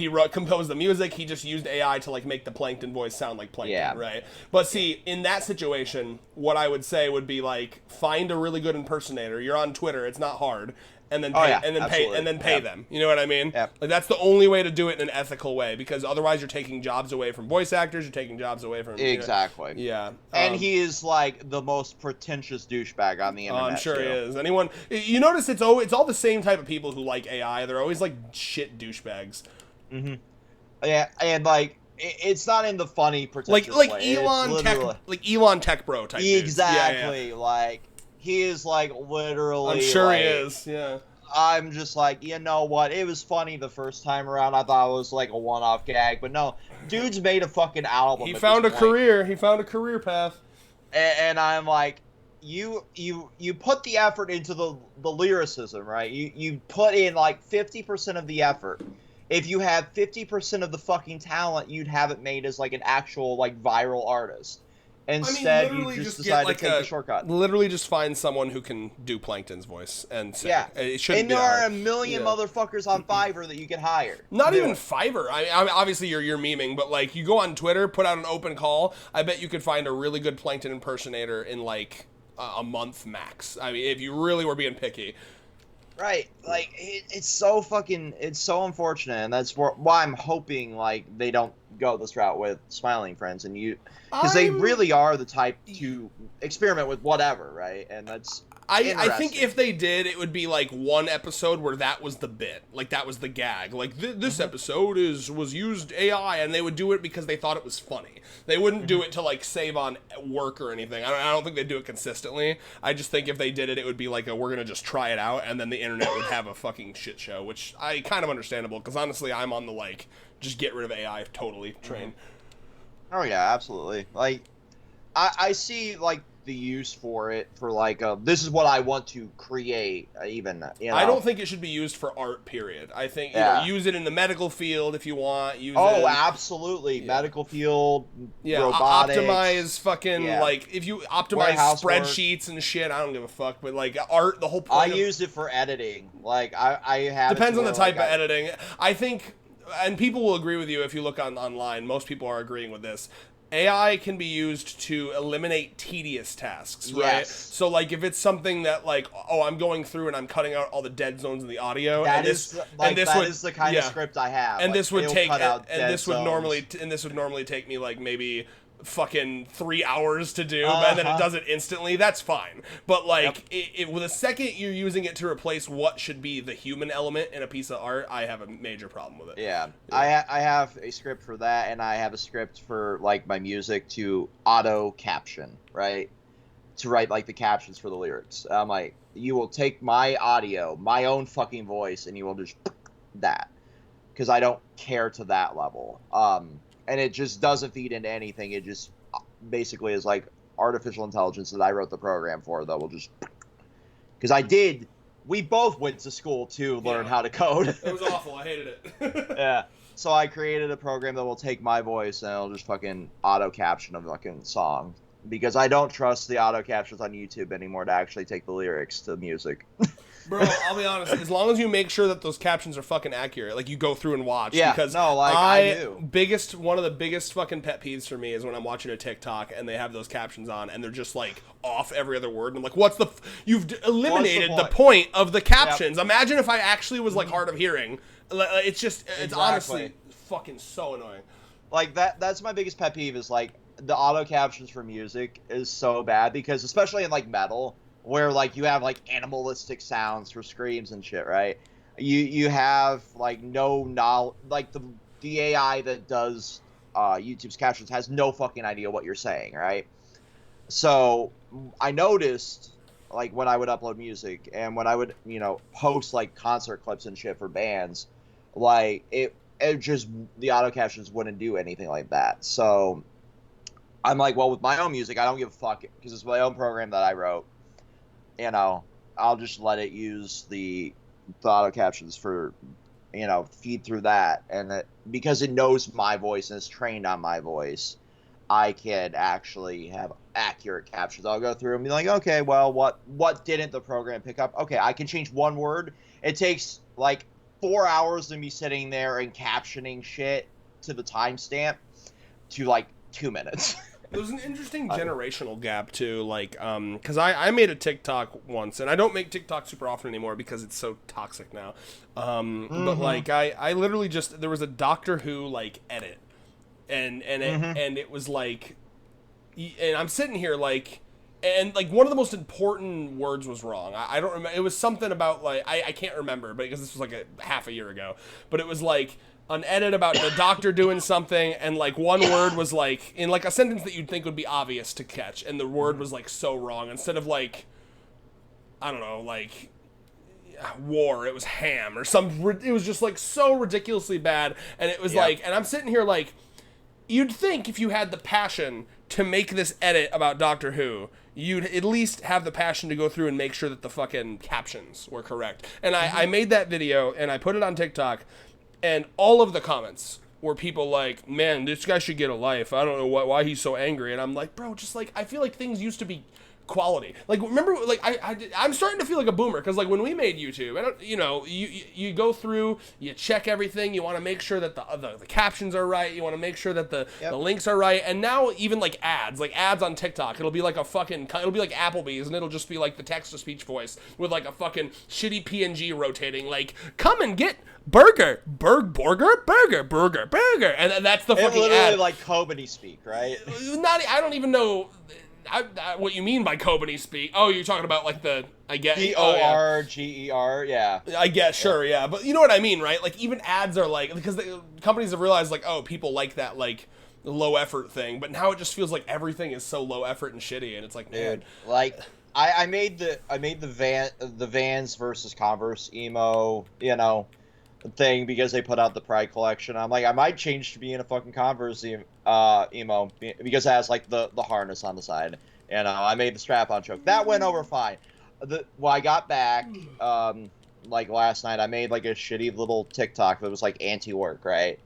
wrote, composed the music. He just used AI to like make the Plankton voice sound like Plankton, right? But see, in that situation, what I would say would be like find a really good impersonator. You're on Twitter. It's not hard. And then pay them. You know what I mean? Yep. Like that's the only way to do it in an ethical way, because otherwise you're taking jobs away from voice actors, you're taking jobs away from exactly. Yeah. And he is like the most pretentious douchebag on the internet. I'm sure he is. Anyone you notice it's all the same type of people who like AI. They're always like shit douchebags. Mm-hmm. Yeah, and like it's not in the funny pretentious like way. Elon Tech Bro type. Exactly. Yeah. Like he is like literally. I'm sure he is. Yeah. I'm just like, you know what? It was funny the first time around. I thought it was like a one-off gag, but no, dude's made a fucking album. He found a career. He found a career path. And I'm like, you put the effort into the lyricism, right? You put in like 50% of the effort. If you have 50% of the fucking talent, you'd have it made as like an actual like viral artist. Instead, you just decide to take the shortcut. Literally, just find someone who can do Plankton's voice and sing. Yeah, it shouldn't. And there are a million motherfuckers on Fiverr that you can hire. Not even Fiverr. I obviously you're memeing, but like you go on Twitter, put out an open call. I bet you could find a really good Plankton impersonator in like a month max. I mean, if you really were being picky. Right, like it's so unfortunate, and that's why I'm hoping like they don't go this route with Smiling Friends and you, because they really are the type to experiment with whatever, right? And that's I think if they did, it would be like one episode where that was the bit, like that was the gag. Like this episode was used AI, and they would do it because they thought it was funny. They wouldn't do it to like save on work or anything. I don't think they'd do it consistently. I just think if they did it, it would be like we're gonna just try it out, and then the internet would have a fucking shit show, which I kind of understandable because honestly, I'm on the like just get rid of AI totally train. Oh yeah, absolutely. Like I see like the use for it for like this is what I want to create. Even I don't think it should be used for art. Period. I think use it in the medical field if you want. Absolutely, medical field. Yeah, robotics. Optimize fucking like if you optimize spreadsheets and shit. I don't give a fuck. But like art, the whole point. I used it for editing. Like I have. Depends on the type of editing. I think, and people will agree with you if you look online. Most people are agreeing with this. AI can be used to eliminate tedious tasks, right? Yes. So, like, if it's something that, like, I'm going through and I'm cutting out all the dead zones in the audio, that is the kind of script I have. And like, this would normally take me like maybe fucking 3 hours to do, and then it does it instantly. That's fine. But like, with the second you're using it to replace what should be the human element in a piece of art, I have a major problem with it. Yeah. I have a script for that, and I have a script for like my music to auto caption, right? To write like the captions for the lyrics. I'm like, you will take my audio, my own fucking voice, and you will just that, because I don't care to that level. And it just doesn't feed into anything. It just basically is like artificial intelligence that I wrote the program for that will just... Because we both went to school to learn how to code. It was awful. I hated it. Yeah. So I created a program that will take my voice and it'll just fucking auto-caption a fucking song. Because I don't trust the auto-captions on YouTube anymore to actually take the lyrics to music. Bro, I'll be honest. As long as you make sure that those captions are fucking accurate, like you go through and watch. Yeah, because I do. One of the biggest fucking pet peeves for me is when I'm watching a TikTok and they have those captions on and they're just like off every other word. And I'm like, you've eliminated the point of the captions. Yep. Imagine if I actually was like hard of hearing. It's honestly fucking so annoying. Like that's my biggest pet peeve is like the auto captions for music is so bad because especially in like metal, where like you have like animalistic sounds for screams and shit, right? You have like no knowledge, like the AI that does YouTube's captions has no fucking idea what you're saying, right? So I noticed like when I would upload music and when I would post like concert clips and shit for bands, like it just the auto captions wouldn't do anything like that. So I'm like, well, with my own music, I don't give a fuck because it's my own program that I wrote. I'll just let it use the auto captions for feed through that, and because it knows my voice and is trained on my voice, I can actually have accurate captions. I'll go through and be like, okay, well, what didn't the program pick up? Okay, I can change one word. It takes like 4 hours of me sitting there and captioning shit to the timestamp to like 2 minutes. There's an interesting generational gap too, like, because I made a TikTok once, and I don't make TikTok super often anymore because it's so toxic now. But like, I literally there was a Doctor Who like edit, and it was like, and I'm sitting here like, and like one of the most important words was wrong. I don't remember. It was something about like I can't remember, but because this was like a half a year ago. But it was like an edit about the doctor doing something, and like one word was like in like a sentence that you'd think would be obvious to catch, and the word was like so wrong. Instead of like, I don't know, like war, it was ham or some. It was just like so ridiculously bad, and it was like, and I'm sitting here like, you'd think if you had the passion to make this edit about Doctor Who, you'd at least have the passion to go through and make sure that the fucking captions were correct. And I made that video and I put it on TikTok, and all of the comments were people like, man, this guy should get a life. I don't know why he's so angry. And I'm like, bro, just like, I feel like things used to be quality. Like, remember, like, I'm starting to feel like a boomer, because like when we made YouTube, I don't, you go through, you check everything, you want to make sure that the captions are right, you want to make sure that the links are right, and now even like ads on TikTok, it'll be like it'll be like Applebee's, and it'll just be like the text-to-speech voice with like a fucking shitty PNG rotating, like, come and get burger, and that's the fucking literally ad. Like Kobani speak, right? I don't even know what you mean by Kobani speak. Oh, you're talking about like the, I get Gorger, yeah. I guess, sure, yeah. But you know what I mean, right? Like, even ads are like, because the companies have realized like, oh, people like that like low effort thing, but now it just feels like everything is so low effort and shitty, and it's like, man, dude, like I made the Vans versus Converse emo, thing, because they put out the Pride collection. I'm like, I might change to being a fucking Converse emo, because it has like the harness on the side. I made the strap-on joke. That went over fine. I got back like last night, I made like a shitty little TikTok that was like anti-work, right?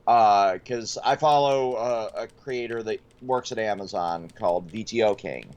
Because I follow a creator that works at Amazon called VTO King.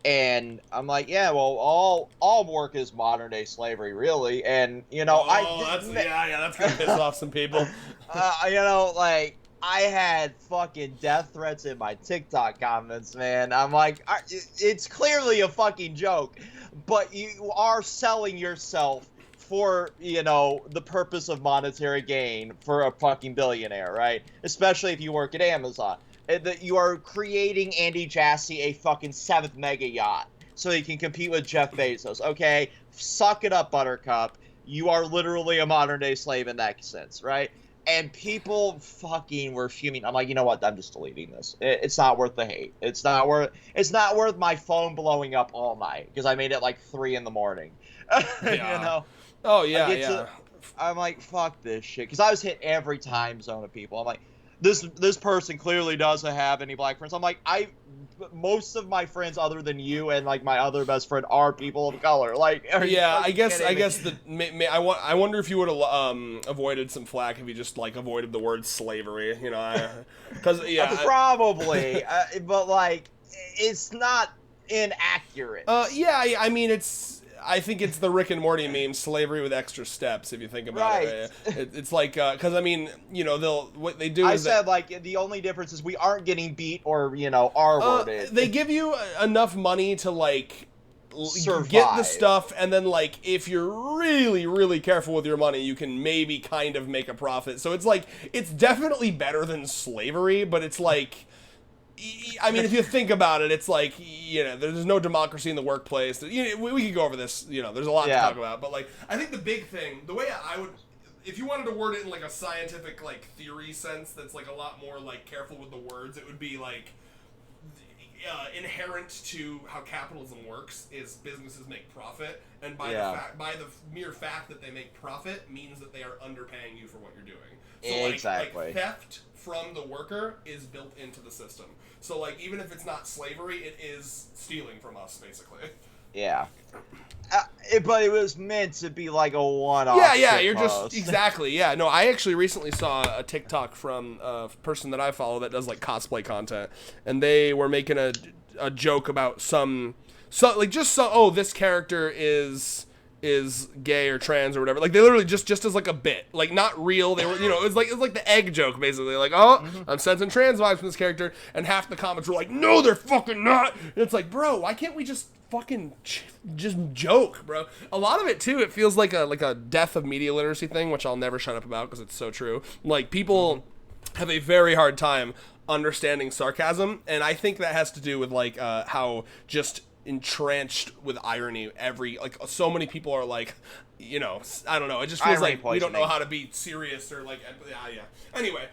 And I'm like, yeah, well, all work is modern day slavery, really. And that's gonna piss off some people. Like, I had fucking death threats in my TikTok comments, man. I'm like, it's clearly a fucking joke, but you are selling yourself for, the purpose of monetary gain for a fucking billionaire, right? Especially if you work at Amazon. That you are creating Andy Jassy a fucking 7th mega yacht so he can compete with Jeff Bezos. Okay, suck it up, Buttercup. You are literally a modern day slave in that sense, right? And people fucking were fuming. I'm like, you know what? I'm just deleting this. It's not worth the hate. It's not worth my phone blowing up all night, because I made it like 3 a.m. Yeah. Oh yeah, I'm like, fuck this shit, because I was hit every time zone of people. I'm like, this person clearly doesn't have any black friends. I'm like, most of my friends other than you and like my other best friend are people of color. Like, I guess I wonder if you would have avoided some flack if you just like avoided the word slavery, because probably, but like, it's not inaccurate. I mean, I think it's the Rick and Morty meme, slavery with extra steps, if you think about it. It's like, because, I mean, what they do is... like, the only difference is we aren't getting beat or, R-worded. They give you enough money to, like, survive. Get the stuff, and then, like, if you're really, really careful with your money, you can maybe kind of make a profit. So it's like, it's definitely better than slavery, but it's like... I mean, if you think about it, it's like, there's no democracy in the workplace. We could go over this, there's a lot to talk about. But, like, I think the big thing, the way I would, if you wanted to word it in, like, a scientific, like, theory sense that's, like, a lot more, like, careful with the words, it would be, like, inherent to how capitalism works is businesses make profit. And by the mere fact that they make profit means that they are underpaying you for what you're doing. So, exactly. Like, theft from the worker is built into the system. So, like, even if it's not slavery, it is stealing from us, basically. Yeah. But it was meant to be like a one-off. Yeah, you're post. just exactly. Yeah, no, I actually recently saw a TikTok from a person that I follow that does like cosplay content, and they were making a joke about oh, this character is gay or trans or whatever. Like they literally just as like a bit, like not real. They were, it was like the egg joke basically. Like, oh, I'm sensing trans vibes from this character, and half the comments were like, no, they're fucking not. And it's like, bro, why can't we just fucking just joke, bro? A lot of it too, it feels like a death of media literacy thing, which I'll never shut up about because it's so true. Like people have a very hard time understanding sarcasm, and I think that has to do with like how just entrenched with irony so many people are like, I don't know, it just feels Irony like we don't know poisoning. how to be serious or like yeah. Anyway,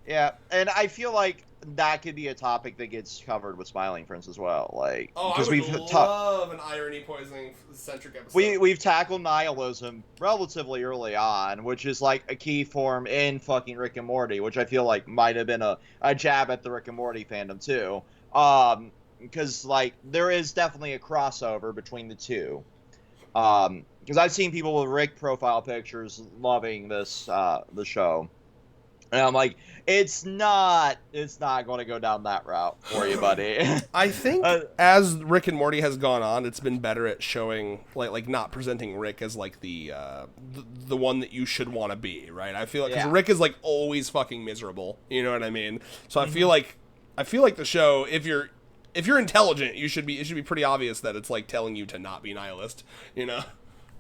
Yeah, and I feel like that could be a topic that gets covered with Smiling Friends as well. Like, I because would love an irony poisoning centric episode. we've tackled nihilism relatively early on, which is like a key form in fucking Rick and Morty, which I feel like might have been a jab at the Rick and Morty fandom too. Because like there is definitely a crossover between the two. Because I've seen people with Rick profile pictures loving this the show. And I'm like, it's not going to go down that route for you, buddy. I think as Rick and Morty has gone on, it's been better at showing like not presenting Rick as like the one that you should want to be, right? I feel like because Rick is like always fucking miserable, you know what I mean? So I feel like the show, if you're intelligent, it should be pretty obvious that it's like telling you to not be nihilist, you know?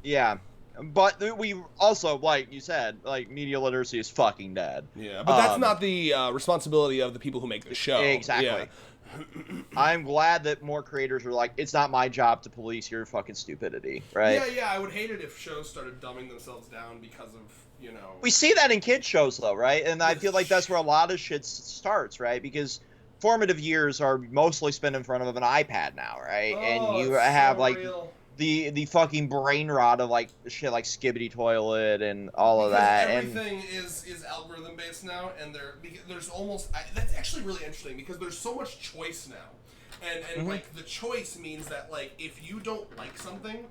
Yeah. But we also, like you said, like media literacy is fucking dead. Yeah, but that's not the responsibility of the people who make the show. Exactly. Yeah. I'm glad that more creators are like, it's not my job to police your fucking stupidity, right? Yeah, I would hate it if shows started dumbing themselves down because of, We see that in kids shows, though, right? And I feel like that's where a lot of shit starts, right? Because formative years are mostly spent in front of an iPad now, right? And you have, like, real. The fucking brain rot of like shit like Skibbity Toilet and all of that. Everything is algorithm based now, and there's almost that's actually really interesting because there's so much choice now, and like the choice means that like if you don't like something,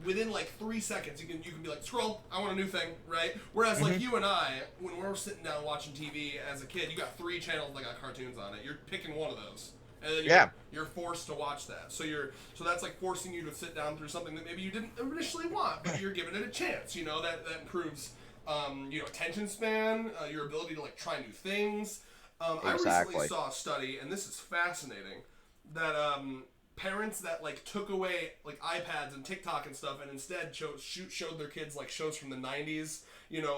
within like 3 seconds you can be like scroll, I want a new thing, right? Whereas like you and I, when we're sitting down watching TV as a kid, you got 3 channels that got cartoons on it. You're picking one of those. And then you're forced to watch that. So that's like forcing you to sit down through something that maybe you didn't initially want, but you're giving it a chance. That improves attention span, your ability to like try new things. I recently saw a study, and this is fascinating, that parents that like took away like iPads and TikTok and stuff, and instead showed their kids like shows from the 90s,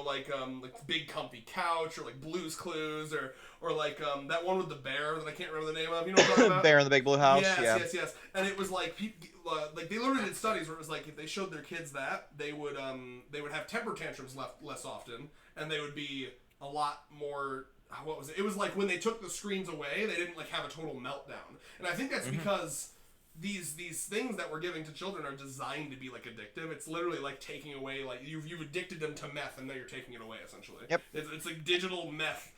like Big Comfy Couch or like Blue's Clues or like that one with the bear that I can't remember the name of. You know what I'm talking about? Bear in the Big Blue House. Yes. And it was like like they literally did studies where it was like if they showed their kids that, they would have temper tantrums less often, and they would be a lot more. What was it? It was like when they took the screens away, they didn't like have a total meltdown, and I think that's because these things that we're giving to children are designed to be like addictive. It's literally like taking away, like you've addicted them to meth, and now you're taking it away essentially. Yep. It's like digital meth.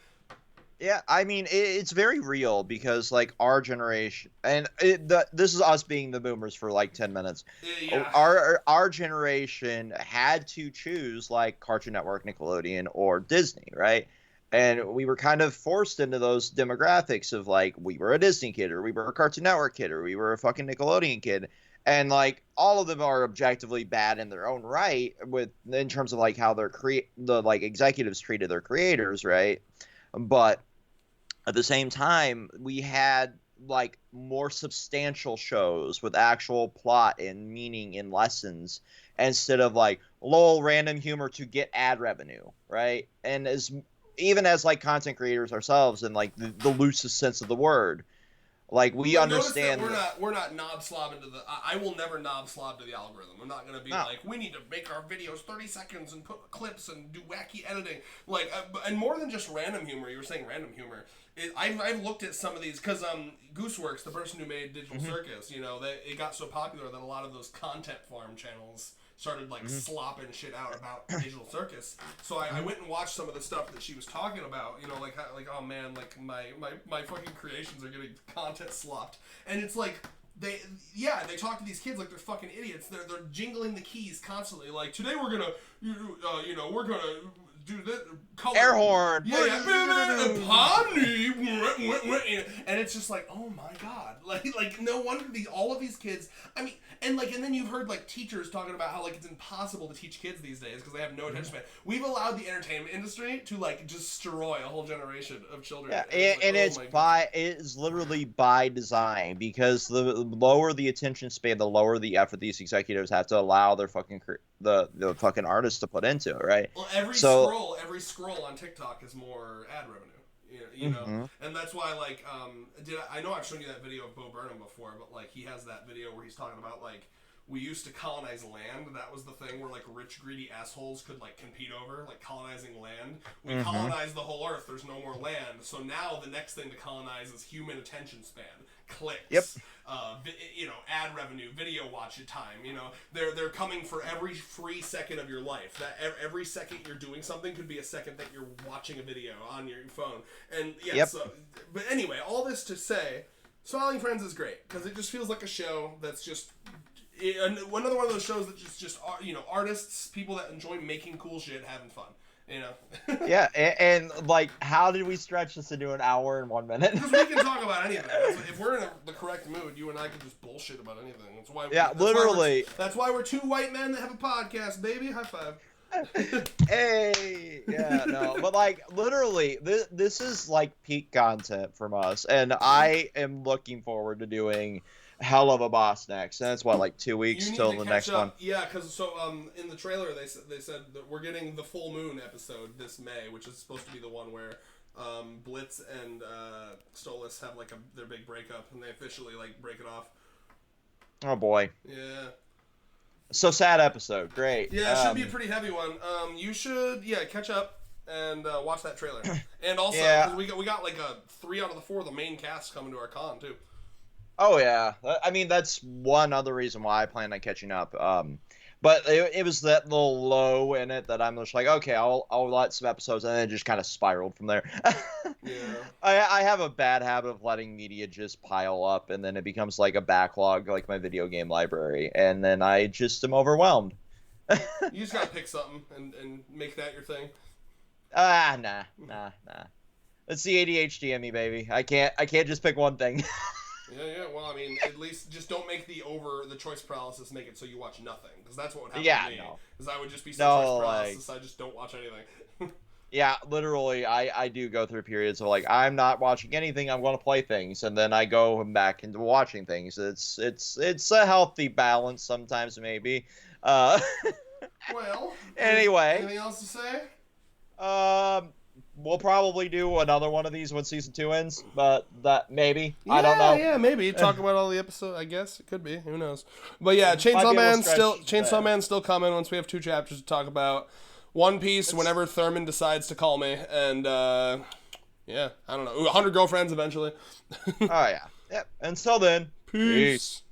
Yeah, I mean it's very real because like our generation, and this is us being the boomers for like 10 minutes. Yeah. Our generation had to choose like Cartoon Network, Nickelodeon, or Disney, right? And we were kind of forced into those demographics of like we were a Disney kid, or we were a Cartoon Network kid, or we were a fucking Nickelodeon kid, and like all of them are objectively bad in their own right in terms of like how the like executives treated their creators, right? But at the same time, we had like more substantial shows with actual plot and meaning and lessons instead of like lol random humor to get ad revenue, right? And even as like content creators ourselves in like the loosest sense of the word, like we understand that we're not knob slobbing to the. I will never knob slob to the algorithm. I'm not gonna be like, we need to make our videos 30 seconds and put clips and do wacky editing. Like and more than just random humor. You were saying random humor. I've looked at some of these because Gooseworks, the person who made Digital Circus, it got so popular that a lot of those content farm channels started like slopping shit out about Digital Circus. So I went and watched some of the stuff that she was talking about. Like oh man, like my fucking creations are getting content slopped, and it's like they talk to these kids like they're fucking idiots. They're jingling the keys constantly. Like, today we're gonna, we're gonna do this color. Air horn. And it's just like, oh my god, like no wonder all of these kids. I mean, and then you've heard like teachers talking about how like it's impossible to teach kids these days because they have no attention span. We've allowed the entertainment industry to like destroy a whole generation of children. Yeah, and it is literally by design, because the lower the attention span, the lower the effort these executives have to allow their fucking the fucking artists to put into it, right? Well, every scroll on TikTok is more ad revenue. You know, and that's why like I know I've shown you that video of Bo Burnham before, but like he has that video where he's talking about like we used to colonize land. That was the thing where like rich greedy assholes could like compete over like colonizing land. We colonized the whole earth. There's no more land. So now the next thing to colonize is human attention span, clicks. Yep. Ad revenue, video watch time. They're coming for every free second of your life. That every second you're doing something could be a second that you're watching a video on your phone. And yeah, yep. But anyway, all this to say, Smiling Friends is great because it just feels like a show that's just another one of those shows that just artists, people that enjoy making cool shit, having fun. Yeah, and like, how did we stretch this into an hour and 1 minute? Because we can talk about anything. If we're in the correct mood, you and I can just bullshit about anything. That's why. Literally. That's why we're two white men that have a podcast, baby. High five. Hey, yeah, no, but like, literally, this is like peak content from us, and I am looking forward to doing Hell of a Boss next. And that's what, like 2 weeks till the next one. Yeah, because in the trailer they said that we're getting the full moon episode this May, which is supposed to be the one where Blitz and Stolas have like their big breakup, and they officially like break it off. Oh boy. Yeah. So sad episode. Great. Yeah, it should be a pretty heavy one. You should catch up and watch that trailer. And also, cause we got like 3 out of the 4 of the main cast coming to our con too. Oh yeah, I mean that's one other reason why I plan on catching up. But it was that little low in it that I'm just like, okay, I'll let some episodes, and then it just kind of spiraled from there. Yeah. I have a bad habit of letting media just pile up, and then it becomes like a backlog, like my video game library, and then I just am overwhelmed. You just gotta pick something and make that your thing. Nah. It's the ADHD in me, baby. I can't just pick one thing. Yeah. Well, I mean, at least just don't make the choice paralysis make it so you watch nothing, because that's what would happen to me. No. Because I would just be so choice paralysis, I just don't watch anything. Yeah, literally, I do go through periods of like, I'm not watching anything, I'm going to play things, and then I go back into watching things. It's a healthy balance sometimes, maybe. Well, anyway. Anything else to say? We'll probably do another one of these when season 2 ends, but that maybe. Yeah, I don't know. Yeah, maybe talk about all the episodes. I guess it could be. Who knows? But yeah, Chainsaw Man still coming once we have 2 chapters to talk about. One Piece whenever Thurman decides to call me, and yeah, I don't know. 100 Girlfriends eventually. Oh yeah. Yep. Until then, peace.